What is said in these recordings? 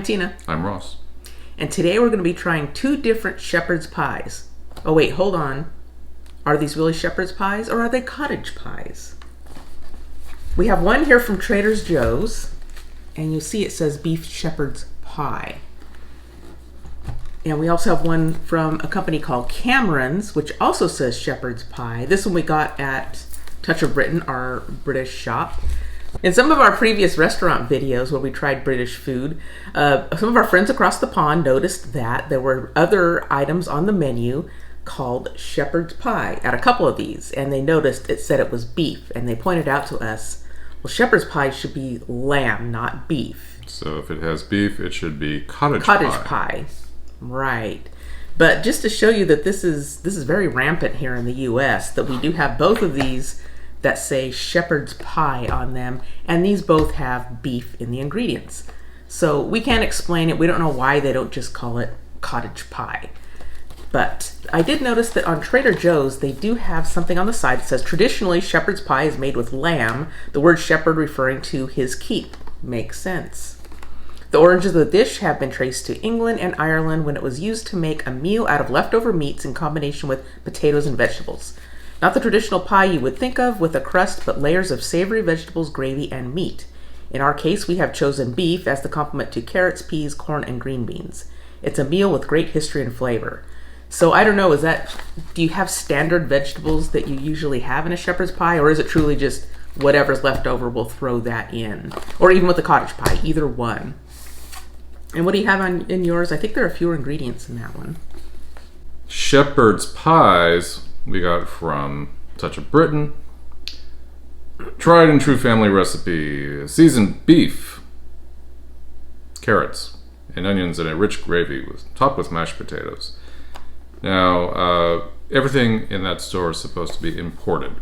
I'm Tina. I'm Ross. And today we're going to be trying 2 different shepherd's pies. Oh wait, hold on. Are these really shepherd's pies or are they cottage pies? We have one here from Trader Joe's, and you'll see it says beef shepherd's pie. And we also have one from a company called Cameron's, which also says shepherd's pie. This one we got at Touch of Britain, our British shop. In some of our previous restaurant videos where we tried British food, some of our friends across the pond noticed that there were other items on the menu called shepherd's pie at a couple of these, and they noticed it said it was beef, and they pointed out to us, well, shepherd's pie should be lamb, not beef. So if it has beef, it should be cottage pie. Right. But just to show you that this is very rampant here in the U.S., that we do have both of these that say shepherd's pie on them, and these both have beef in the ingredients. So we can't explain it. We don't know why they don't just call it cottage pie. But I did notice that on Trader Joe's, they do have something on the side that says, traditionally, shepherd's pie is made with lamb, the word shepherd referring to his keep. Makes sense. The origins of the dish have been traced to England and Ireland when it was used to make a meal out of leftover meats in combination with potatoes and vegetables. Not the traditional pie you would think of with a crust, but layers of savory vegetables, gravy, and meat. In our case, we have chosen beef as the complement to carrots, peas, corn, and green beans. It's a meal with great history and flavor. So I don't know, do you have standard vegetables that you usually have in a shepherd's pie, or is it truly just whatever's left over, we'll throw that in? Or even with the cottage pie, either one. And what do you have in yours? I think there are fewer ingredients in that one. Shepherd's pies we got from Touch of Britain. Tried and true family recipe. Seasoned beef, carrots, and onions in a rich gravy topped with mashed potatoes. Now, everything in that store is supposed to be imported.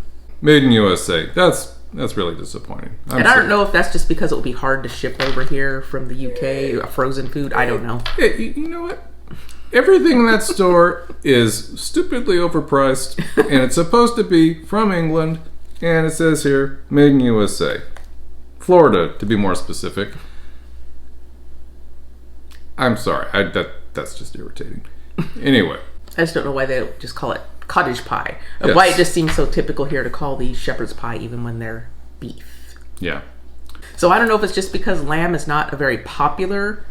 Made in USA. That's really disappointing. I don't know if that's just because it will be hard to ship over here from the UK, frozen food. I don't know. Hey, you know what? Everything in that store is stupidly overpriced, and it's supposed to be from England, and it says here, made in USA. Florida, to be more specific. I'm sorry. That's just irritating. Anyway. I just don't know why they don't just call it cottage pie. Yes. Why it just seems so typical here to call these shepherd's pie even when they're beef. Yeah. So I don't know if it's just because lamb is not a very popular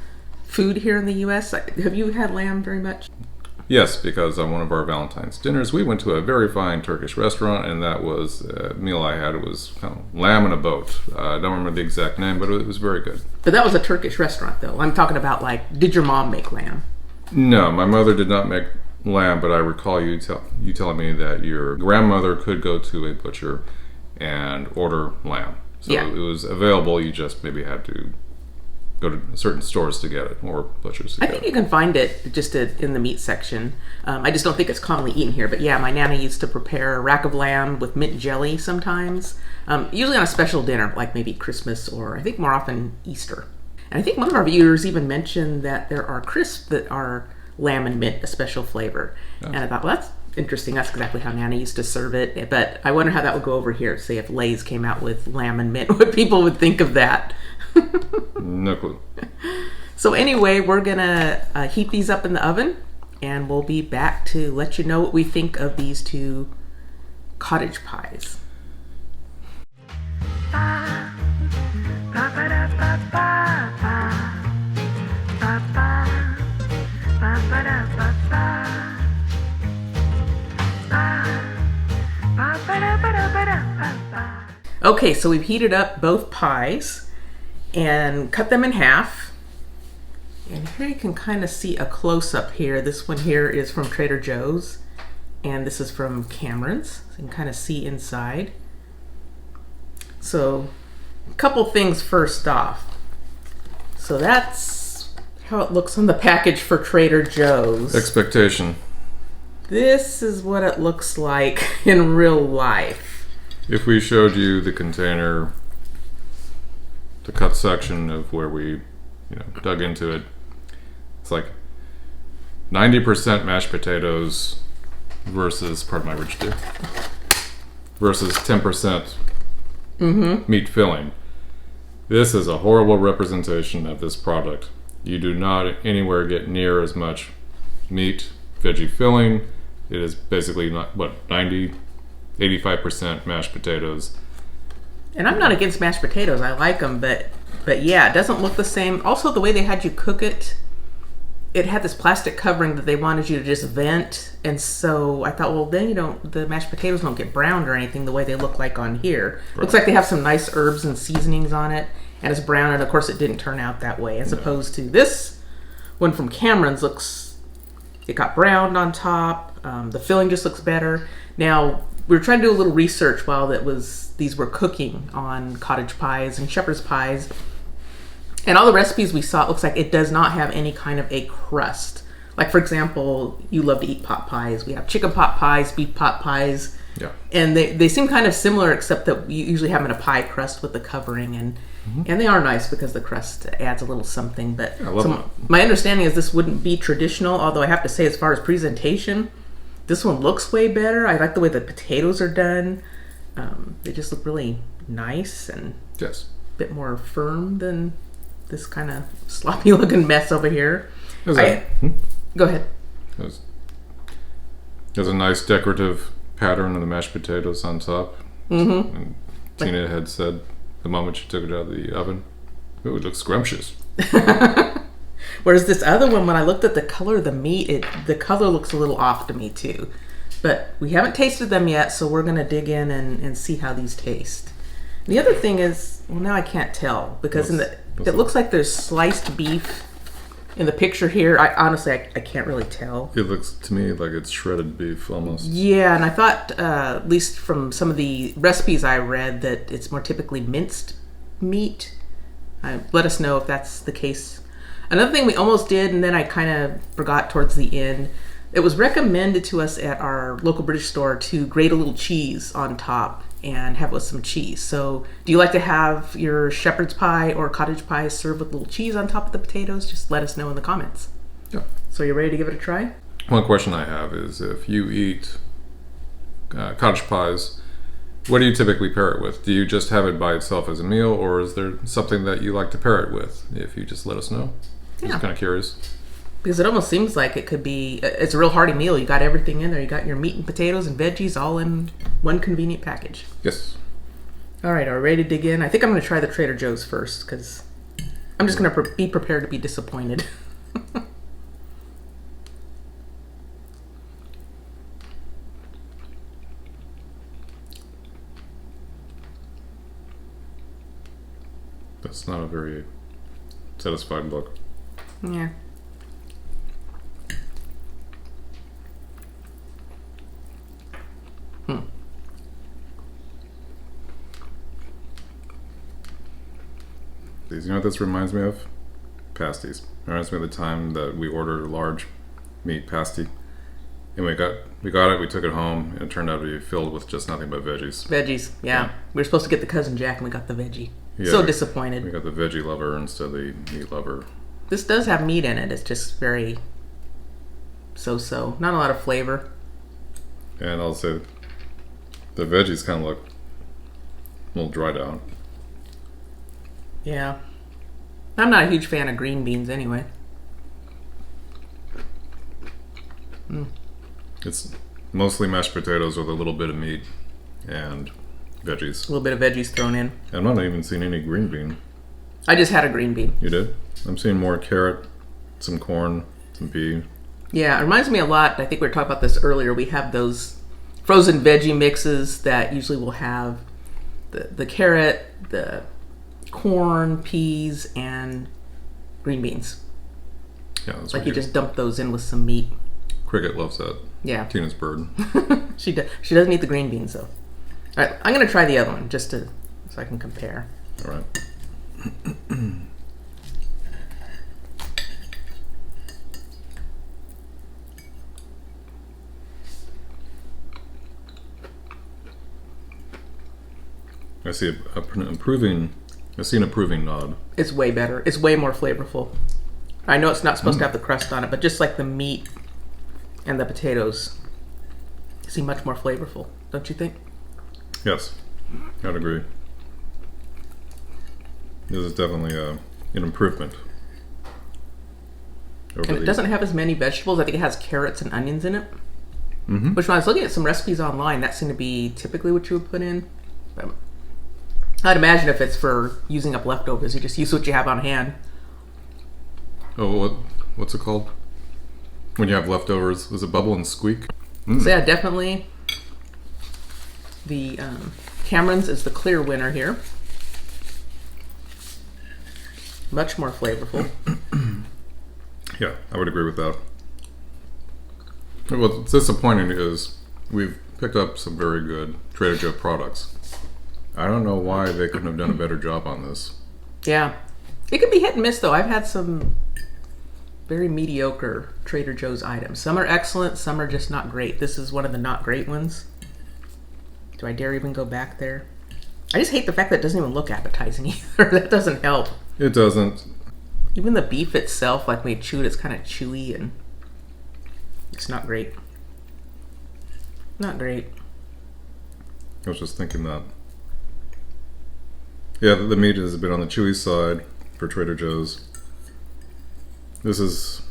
food here in the U.S. Have you had lamb very much? Yes, because on one of our Valentine's dinners, we went to a very fine Turkish restaurant, and that was a meal I had. It was kind of lamb in a boat. I don't remember the exact name, but it was very good. But that was a Turkish restaurant, though. I'm talking about, did your mom make lamb? No, my mother did not make lamb, but I recall you telling me that your grandmother could go to a butcher and order lamb. So yeah. It was available. You just maybe had to go to certain stores to get it, or butchers to get it. I think you can find it just in the meat section. I just don't think it's commonly eaten here. But yeah, my Nana used to prepare a rack of lamb with mint jelly sometimes, usually on a special dinner, like maybe Christmas or I think more often Easter. And I think one of our viewers even mentioned that there are crisps that are lamb and mint, a special flavor. Oh. And I thought, well, that's interesting. That's exactly how Nana used to serve it. But I wonder how that would go over here. Say if Lay's came out with lamb and mint, what people would think of that. No clue. So anyway, we're going to heat these up in the oven, and we'll be back to let you know what we think of these 2 cottage pies. Okay, so we've heated up both pies and cut them in half. And here you can kind of see a close-up here. This one here is from Trader Joe's, and this is from Cameron's. So you can kind of see inside. So a couple things first off. So that's how it looks on the package for Trader Joe's. Expectation. This is what it looks like in real life. If we showed you the container, the cut section of where we, dug into it, it's like 90% mashed potatoes versus, pardon my rich dip, versus 10% meat filling. This is a horrible representation of this product. You do not anywhere get near as much meat, veggie filling. It is basically not 85% mashed potatoes. And I'm not against mashed potatoes. I like them, but yeah, it doesn't look the same. Also, the way they had you cook it, it had this plastic covering that they wanted you to just vent. And so I thought, well, then the mashed potatoes don't get browned or anything the way they look like on here. Right. Looks like they have some nice herbs and seasonings on it, and it's brown. And of course, it didn't turn out that way, as opposed to this one from Cameron's. It got browned on top. The filling just looks better. Now, we were trying to do a little research while these were cooking on cottage pies and shepherd's pies. And all the recipes we saw, it looks like it does not have any kind of a crust. Like, for example, you love to eat pot pies. We have chicken pot pies, beef pot pies. Yeah. And they seem kind of similar, except that you usually have them in a pie crust with the covering. And they are nice because the crust adds a little something. But my understanding is this wouldn't be traditional, although I have to say, as far as presentation, this one looks way better. I like the way the potatoes are done. They just look really nice and a bit more firm than this kind of sloppy looking mess over here. Go ahead. There's a nice decorative pattern of the mashed potatoes on top. Mm-hmm. And Tina had said the moment she took it out of the oven, it looks scrumptious. Whereas this other one, when I looked at the color of the meat, the color looks a little off to me too. But we haven't tasted them yet, so we're going to dig in and see how these taste. The other thing is, well, now I can't tell because it looks like there's sliced beef in the picture here. I can't really tell. It looks to me like it's shredded beef almost. Yeah, and I thought, at least from some of the recipes I read, that it's more typically minced meat. Let us know if that's the case. Another thing we almost did, and then I kind of forgot towards the end, it was recommended to us at our local British store to grate a little cheese on top and have it with some cheese. So do you like to have your shepherd's pie or cottage pie served with a little cheese on top of the potatoes? Just let us know in the comments. Yeah. So are you ready to give it a try? One question I have is, if you eat cottage pies, what do you typically pair it with? Do you just have it by itself as a meal, or is there something that you like to pair it with? If you just let us know. Yeah. Just kind of curious. Because it almost seems like it could be, it's a real hearty meal. You got everything in there. You got your meat and potatoes and veggies all in one convenient package. Yes. All right, are we ready to dig in? I think I'm going to try the Trader Joe's first because I'm just going to be prepared to be disappointed. That's not a very satisfied look. Yeah. You know what this reminds me of? Pasties. It reminds me of the time that we ordered a large meat pasty, and we got it. We took it home, and it turned out to be filled with just nothing but veggies. Veggies, yeah. We were supposed to get the cousin Jack, and we got the veggie. Yeah, so disappointed. We got the veggie lover instead of the meat lover. This does have meat in it. It's just very so-so. Not a lot of flavor. And I'll say the veggies kind of look a little dried out. Yeah. I'm not a huge fan of green beans anyway. It's mostly mashed potatoes with a little bit of meat and veggies. A little bit of veggies thrown in. I'm not even seeing any green bean. I just had a green bean. You did? I'm seeing more carrot, some corn, some pea. Yeah, it reminds me a lot. I think we were talking about this earlier. We have those frozen veggie mixes that usually will have the carrot, the corn, peas, and green beans. Yeah, that's like you just dump those in with some meat. Cricket loves that. Yeah. Tina's bird. She doesn't eat the green beans though. All right, I'm gonna try the other one so I can compare. All right. I see an approving nod. It's way better. It's way more flavorful. I know it's not supposed to have the crust on it, but just like the meat and the potatoes seem much more flavorful, don't you think? Yes, I'd agree. This is definitely an improvement over And it doesn't have as many vegetables. I think it has carrots and onions in it. Mm-hmm. Which when I was looking at some recipes online, that seemed to be typically what you would put in. But I'd imagine if it's for using up leftovers, you just use what you have on hand. Oh, what's it called? When you have leftovers, was it bubble and squeak? Mm. So yeah, definitely the Cameron's is the clear winner here. Much more flavorful. Yeah, I would agree with that. What's disappointing is we've picked up some very good Trader Joe products. I don't know why they couldn't have done a better job on this. Yeah. It can be hit and miss, though. I've had some very mediocre Trader Joe's items. Some are excellent, some are just not great. This is one of the not great ones. Do I dare even go back there? I just hate the fact that it doesn't even look appetizing either. That doesn't help. It doesn't. Even the beef itself, like when you chew it, it's kind of chewy and it's not great. Not great. I was just thinking that. Yeah, the meat has been on the chewy side for Trader Joe's. This is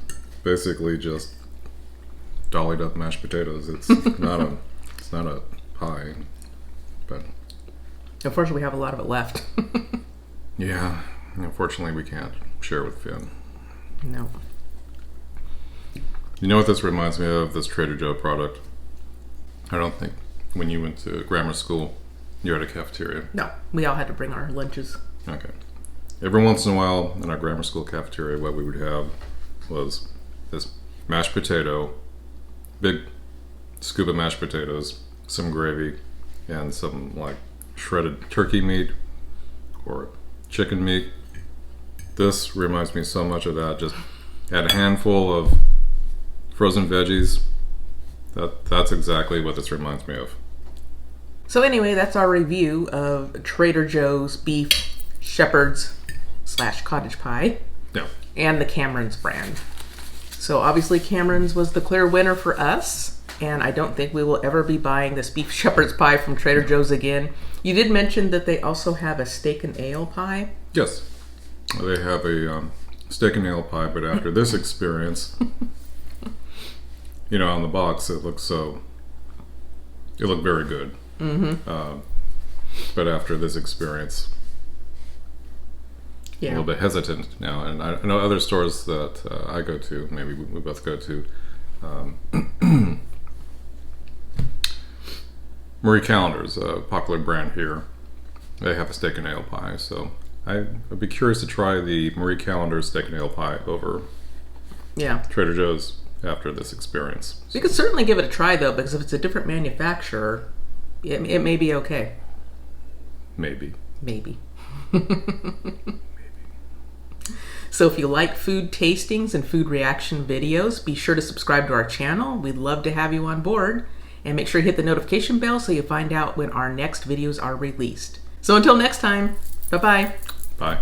basically just dollied up mashed potatoes. It's not a pie, but Unfortunately, we have a lot of it left. yeah, unfortunately we can't share with Finn. No. You know what this reminds me of, this Trader Joe product? I don't think when you went to grammar school, you had a cafeteria. No, we all had to bring our lunches. Okay. Every once in a while in our grammar school cafeteria, what we would have was this mashed potato, big scoop of mashed potatoes, some gravy, and some like shredded turkey meat or chicken meat. This reminds me so much of that. Just add a handful of frozen veggies. That's exactly what this reminds me of. So anyway, that's our review of Trader Joe's beef shepherd's / cottage pie. Yeah. And the Cameron's brand. So obviously Cameron's was the clear winner for us, and I don't think we will ever be buying this beef shepherd's pie from Trader Joe's again. You did mention that they also have a steak and ale pie. Yes. They have a steak and ale pie, but after this experience, on the box it looked very good. Mm-hmm. But after this experience, Yeah. a little bit hesitant now. And I know other stores that I go to, maybe we both go to, Marie Callender's a popular brand here. They have a steak and ale pie, so I'd be curious to try the Marie Callender steak and ale pie over Yeah. Trader Joe's after this experience. You could certainly give it a try, though, because if it's a different manufacturer, it may be okay. Maybe. Maybe. So if you like food tastings and food reaction videos, be sure to subscribe to our channel. We'd love to have you on board. And make sure you hit the notification bell so you find out when our next videos are released. So until next time, bye-bye. Bye.